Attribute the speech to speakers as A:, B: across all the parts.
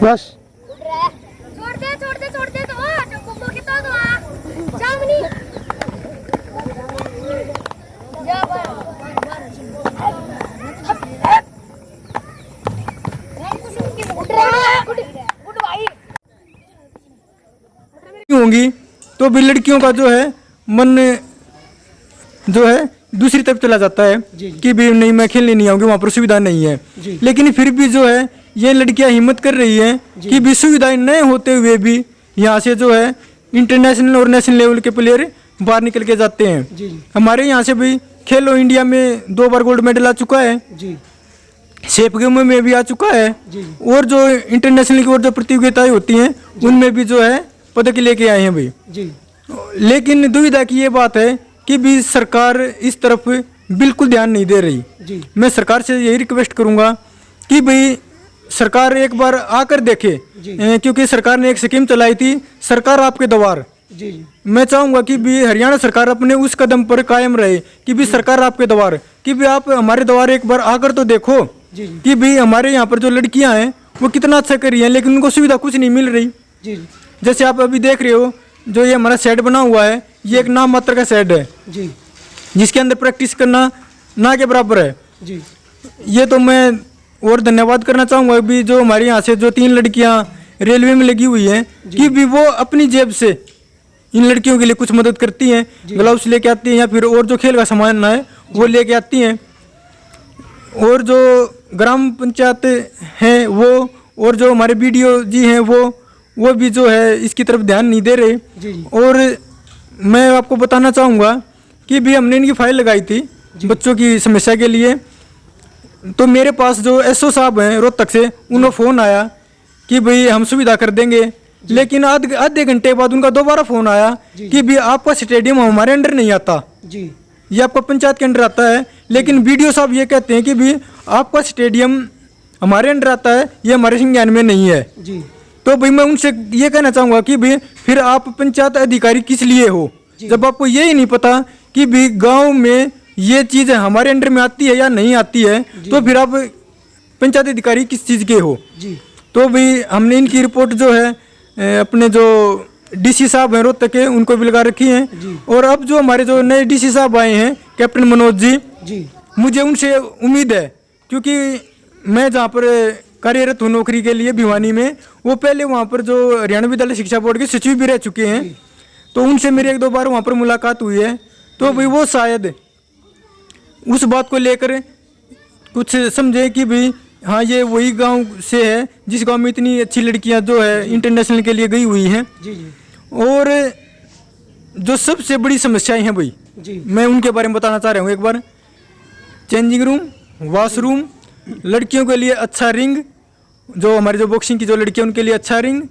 A: बस
B: छोड़ दे तो को कितना तो आ जामनी जा
A: होंगी तो भी लड़कियों का जो है मन जो है दूसरी तरफ चला जाता है कि भी नहीं मैं खेलने नहीं आऊंगी, वहाँ पर सुविधा नहीं है। लेकिन फिर भी जो है ये लड़कियां हिम्मत कर रही हैं कि भी सुविधाएं न होते हुए भी यहाँ से जो है इंटरनेशनल और नेशनल लेवल के प्लेयर बाहर निकल के जाते हैं। हमारे यहाँ से भी खेलो इंडिया में 2 बार गोल्ड मेडल आ चुका है, शेप गेम में भी आ चुका है, और जो इंटरनेशनल की और जो प्रतियोगिताएं होती हैं उनमें भी जो है पदक लेके आए हैं भाई। लेकिन दुविधा की ये बात है कि भी सरकार इस तरफ बिल्कुल ध्यान नहीं दे रही। मैं सरकार से यही रिक्वेस्ट करूंगा कि भाई सरकार एक बार आकर देखे, क्योंकि सरकार ने एक स्कीम चलाई थी सरकार आपके द्वार। मैं चाहूंगा कि भी हरियाणा सरकार अपने उस कदम पर कायम रहे कि भी सरकार आपके द्वार, कि भी आप हमारे द्वार एक बार आकर तो देखो कि भी हमारे यहाँ पर जो लड़कियां हैं वो कितना अच्छा कर रही हैं, लेकिन उनको सुविधा कुछ नहीं मिल रही। जैसे आप अभी देख रहे हो जो ये हमारा शेड बना हुआ है, ये एक नाम मात्र का शेड है जिसके अंदर प्रैक्टिस करना ना के बराबर है। ये तो मैं और धन्यवाद करना चाहूँगा भी जो हमारे यहाँ से जो 3 लड़कियाँ रेलवे में लगी हुई हैं कि भी वो अपनी जेब से इन लड़कियों के लिए कुछ मदद करती हैं, ग्लव्स लेके आती हैं या फिर और जो खेल का सामान है वो लेके आती हैं। और जो ग्राम पंचायत हैं वो और जो हमारे BDO जी हैं वो भी जो है इसकी तरफ ध्यान नहीं दे रहे। और मैं आपको बताना चाहूँगा कि भी हमने इनकी फाइल लगाई थी बच्चों की समस्या के लिए, तो मेरे पास जो SO साहब हैं रोहतक से उन्हें फ़ोन आया कि भाई हम सुविधा कर देंगे, लेकिन आधे घंटे बाद उनका दोबारा फ़ोन आया कि भी आपका स्टेडियम हमारे अंडर नहीं आता, ये आपका पंचायत के अंडर आता है। लेकिन BDO साहब ये कहते हैं कि भी आपका स्टेडियम हमारे अंडर आता है, ये हमारे संज्ञान में नहीं है। तो भाई मैं उनसे ये कहना चाहूँगा कि भाई फिर आप पंचायत अधिकारी किस लिए हो, जब आपको यही नहीं पता कि भी गांव में ये चीज़ हमारे अंडर में आती है या नहीं आती है, तो फिर आप पंचायत अधिकारी किस चीज़ के हो। तो भाई हमने इनकी रिपोर्ट जो है अपने जो DC साहब हैं रोहतक के उनको भी लगा रखी है। और अब जो हमारे जो नए DC साहब आए हैं कैप्टन मनोज जी, मुझे उनसे उम्मीद है, क्योंकि मैं जहाँ पर कार्यरत हूँ नौकरी के लिए भिवानी में, वो पहले वहाँ पर जो हरियाणा विद्यालय शिक्षा बोर्ड के सचिव भी रह चुके हैं, तो उनसे मेरी 1-2 बार वहाँ पर मुलाकात हुई है। तो भाई वो शायद उस बात को लेकर कुछ समझे कि भाई हाँ ये वही गांव से है जिस गांव में इतनी अच्छी लड़कियां जो है इंटरनेशनल के लिए गई हुई हैं। और जो सबसे बड़ी समस्याएं हैं भाई मैं उनके बारे में बताना चाह रहा हूँ एक बार। चेंजिंग रूम, वॉशरूम, लड़कियों के लिए अच्छा रिंग, जो हमारे जो बॉक्सिंग की जो लड़कियां उनके लिए अच्छा रिंग,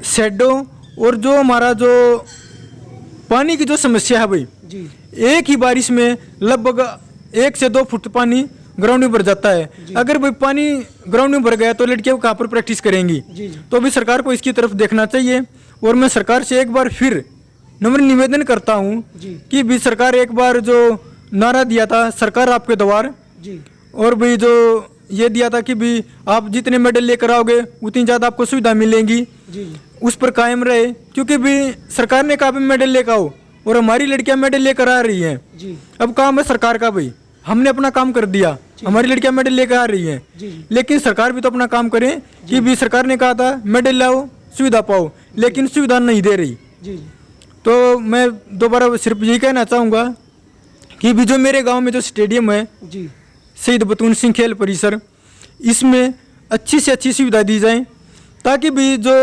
A: शेडो, और जो हमारा जो पानी की जो समस्या है भाई, एक ही बारिश में लगभग 1 से 2 फुट पानी ग्राउंड में भर जाता है। अगर भाई पानी ग्राउंड में भर गया तो लड़कियां कहाँ पर प्रैक्टिस करेंगी। तो अभी सरकार को इसकी तरफ देखना चाहिए। और मैं सरकार से एक बार फिर नम्र निवेदन करता हूँ कि भी सरकार एक बार जो नारा दिया था सरकार आपके द्वार, और भाई जो ये दिया था कि भी आप जितने मेडल लेकर आओगे उतनी ज़्यादा आपको सुविधा मिलेंगी, उस पर कायम रहे। क्योंकि भी सरकार ने कहा मेडल लेकर आओ और हमारी लड़कियां मेडल लेकर आ रही हैं। अब काम है सरकार का, भाई हमने अपना काम कर दिया, हमारी लड़कियां मेडल लेकर आ रही हैं, लेकिन सरकार भी तो अपना काम करे कि भी सरकार ने कहा था मेडल लाओ सुविधा पाओ, लेकिन सुविधा नहीं दे रही। तो मैं दोबारा सिर्फ यही कहना चाहूँगा कि भी जो मेरे गाँव में जो स्टेडियम है शहीद बतून सिंह खेल परिसर, इसमें अच्छी से अच्छी सुविधा दी जाए, ताकि भी जो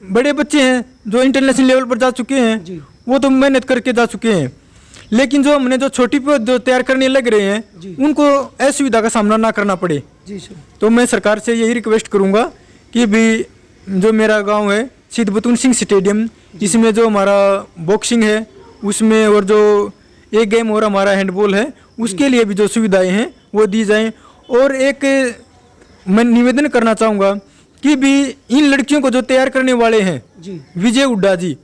A: बड़े बच्चे हैं जो इंटरनेशनल लेवल पर जा चुके हैं वो तो मेहनत करके जा चुके हैं, लेकिन जो हमने जो छोटी पे जो तैयार करने लग रहे हैं उनको असुविधा का सामना ना करना पड़े। तो मैं सरकार से यही रिक्वेस्ट करूंगा कि भी जो मेरा गांव है शहीद बतून सिंह स्टेडियम, जिसमें जो हमारा बॉक्सिंग है उसमें और जो एक गेम और हमारा हैंडबॉल है उसके लिए भी जो सुविधाएं हैं वो दी जाएं। और एक मैं निवेदन करना चाहूँगा कि भी इन लड़कियों को जो तैयार करने वाले हैं विजय हुड्डा जी,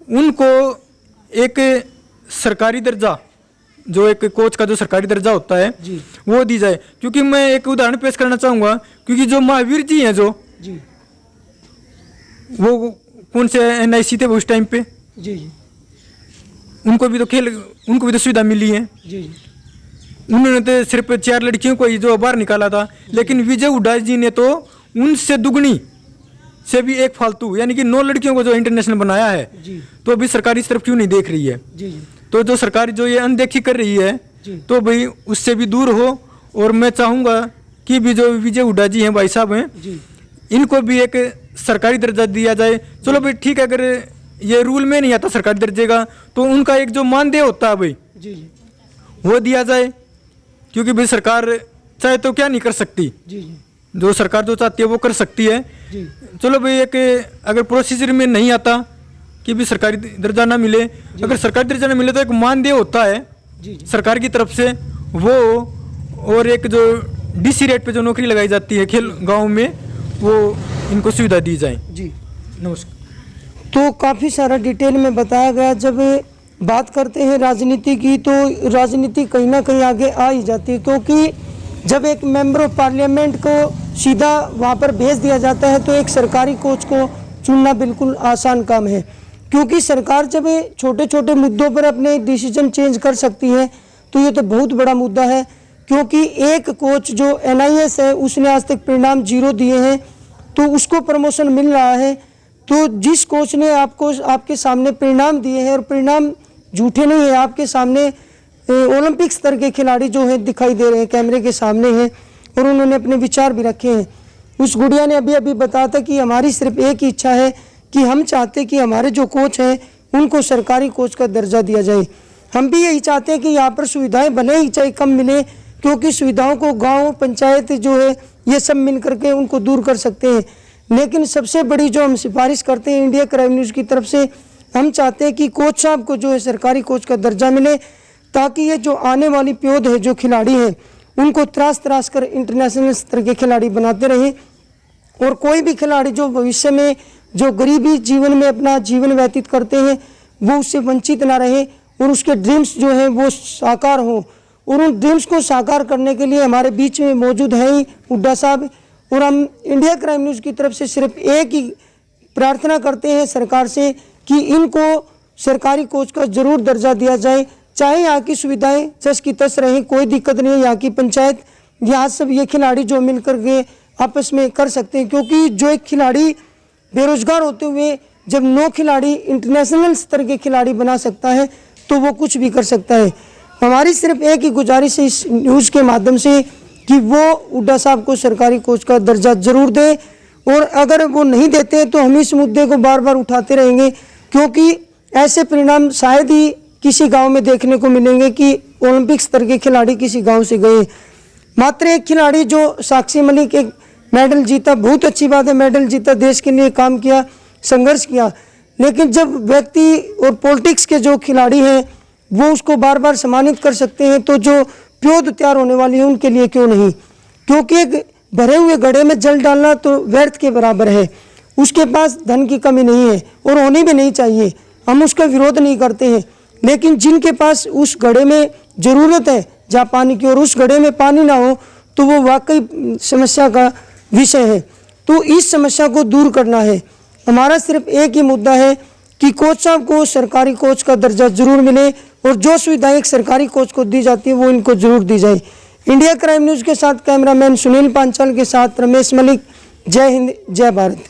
A: उनको एक सरकारी दर्जा, जो एक कोच का जो सरकारी दर्जा होता है वो दी जाए। क्योंकि मैं एक उदाहरण पेश करना चाहूँगा, क्योंकि जो महावीर जी हैं जो
C: जी
A: वो कौन से NIC थे वो उस टाइम पे,
C: जी जी
A: उनको भी तो सुविधा मिली है।
C: जी जी
A: उन्होंने तो सिर्फ 4 लड़कियों को ही जो बाहर निकाला था, लेकिन विजय हुड्डा जी ने तो उनसे दुगनी से भी एक फालतू यानी कि 9 लड़कियों को जो इंटरनेशनल बनाया है,
C: जी
A: तो अभी सरकार इस तरफ क्यों नहीं देख रही है?
C: जी जी
A: तो जो सरकार जो ये अनदेखी कर रही है,
C: जी।
A: तो भाई उससे भी दूर हो। और मैं चाहूँगा कि भी जो विजय हुड्डा जी हैं, भाई साहब हैं,
C: जी
A: इनको भी एक सरकारी दर्जा दिया जाए। चलो भाई ठीक है, अगर ये रूल में नहीं आता सरकारी दर्जे का, तो उनका एक जो मानदेय होता है भाई,
C: जी जी
A: वो दिया जाए। क्योंकि भाई सरकार चाहे तो क्या नहीं कर सकती,
C: जी जी
A: जो सरकार जो चाहती है वो कर सकती है।
C: जी
A: चलो भाई एक अगर प्रोसीजर में नहीं आता कि भी सरकारी दर्जा ना मिले, अगर सरकारी दर्जा ना मिले तो एक मानदेय होता है
C: जी जी
A: सरकार की तरफ से वो, और एक जो DC रेट पे जो नौकरी लगाई जाती है खेल गांव में, वो इनको सुविधा दी जाए।
C: जी।
A: नमस्कार।
C: तो काफ़ी सारा डिटेल में बताया गया। जब बात करते हैं राजनीति की, तो राजनीति कहीं ना कहीं आगे आ ही जाती है, क्योंकि जब एक मेंबर ऑफ पार्लियामेंट को सीधा वहाँ पर भेज दिया जाता है, तो एक सरकारी कोच को चुनना बिल्कुल आसान काम है। क्योंकि सरकार जब छोटे छोटे मुद्दों पर अपने डिसीजन चेंज कर सकती है, तो ये तो बहुत बड़ा मुद्दा है। क्योंकि एक कोच जो NIS है, उसने आज तक परिणाम 0 दिए हैं, तो उसको प्रमोशन मिल रहा है। तो जिस कोच ने आपके सामने परिणाम दिए हैं, और परिणाम झूठे नहीं है, आपके सामने ओलंपिक स्तर के खिलाड़ी जो हैं दिखाई दे रहे हैं, कैमरे के सामने हैं, और उन्होंने अपने विचार भी रखे हैं। उस गुड़िया ने अभी बताया था कि हमारी सिर्फ एक ही इच्छा है कि हम चाहते कि हमारे जो कोच हैं उनको सरकारी कोच का दर्जा दिया जाए। हम भी यही चाहते हैं कि यहाँ पर सुविधाएं भले ही चाहे कम मिले, क्योंकि सुविधाओं को गांव पंचायत जो है ये सब मिल करके उनको दूर कर सकते हैं। लेकिन सबसे बड़ी जो हम सिफारिश करते हैं इंडिया क्राइम न्यूज़ की तरफ से, हम चाहते हैं कि कोच साहब को जो है सरकारी कोच का दर्जा मिले, ताकि ये जो आने वाली प्योध है, जो खिलाड़ी हैं, उनको त्रास कर इंटरनेशनल स्तर के खिलाड़ी बनाते रहें। और कोई भी खिलाड़ी जो भविष्य में जो गरीबी जीवन में अपना जीवन व्यतीत करते हैं, वो उससे वंचित ना रहे, और उसके ड्रीम्स जो हैं वो साकार हों। और उन ड्रीम्स को साकार करने के लिए हमारे बीच में मौजूद हैं ही हुड्डा साहब। और हम इंडिया क्राइम न्यूज़ की तरफ से सिर्फ एक ही प्रार्थना करते हैं सरकार से कि इनको सरकारी कोच का ज़रूर दर्जा दिया जाए। चाहे यहाँ की सुविधाएं जस की तस रहें, कोई दिक्कत नहीं है। यहाँ की पंचायत, यहाँ सब ये खिलाड़ी जो मिल कर के आपस में कर सकते हैं। क्योंकि जो एक खिलाड़ी बेरोजगार होते हुए जब 9 खिलाड़ी इंटरनेशनल स्तर के खिलाड़ी बना सकता है, तो वो कुछ भी कर सकता है। हमारी सिर्फ एक ही गुजारिश है इस न्यूज़ के माध्यम से कि वो हुड्डा साहब को सरकारी कोच का दर्जा जरूर दे। और अगर वो नहीं देते तो हम इस मुद्दे को बार बार उठाते रहेंगे, क्योंकि ऐसे परिणाम शायद ही किसी गांव में देखने को मिलेंगे कि ओलंपिक स्तर के खिलाड़ी किसी गांव से गए। मात्र एक खिलाड़ी जो साक्षी मलिक एक मेडल जीता, बहुत अच्छी बात है, मेडल जीता, देश के लिए काम किया, संघर्ष किया। लेकिन जब व्यक्ति और पॉलिटिक्स के जो खिलाड़ी हैं वो उसको बार बार सम्मानित कर सकते हैं, तो जो प्योद तैयार होने वाली है उनके लिए क्यों नहीं? क्योंकि एक भरे हुए घड़े में जल डालना तो व्यर्थ के बराबर है। उसके पास धन की कमी नहीं है और होनी भी नहीं चाहिए, हम उसका विरोध नहीं करते हैं। लेकिन जिनके पास उस घड़े में ज़रूरत है जहाँ पानी की, और उस घड़े में पानी ना हो, तो वो वाकई समस्या का विषय है। तो इस समस्या को दूर करना है। हमारा सिर्फ एक ही मुद्दा है कि कोच साहब को सरकारी कोच का दर्जा जरूर मिले, और जो सुविधाएं एक सरकारी कोच को दी जाती है वो इनको जरूर दी जाए। इंडिया क्राइम न्यूज़ के साथ कैमरामैन सुनील पांचाल के साथ रमेश मलिक। जय हिंद, जय भारत।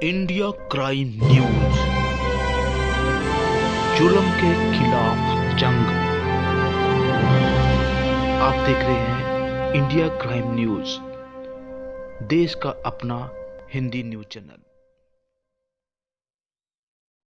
D: इंडिया क्राइम न्यूज, जुल्म के खिलाफ जंग। आप देख रहे हैं इंडिया क्राइम न्यूज, देश का अपना हिंदी न्यूज चैनल।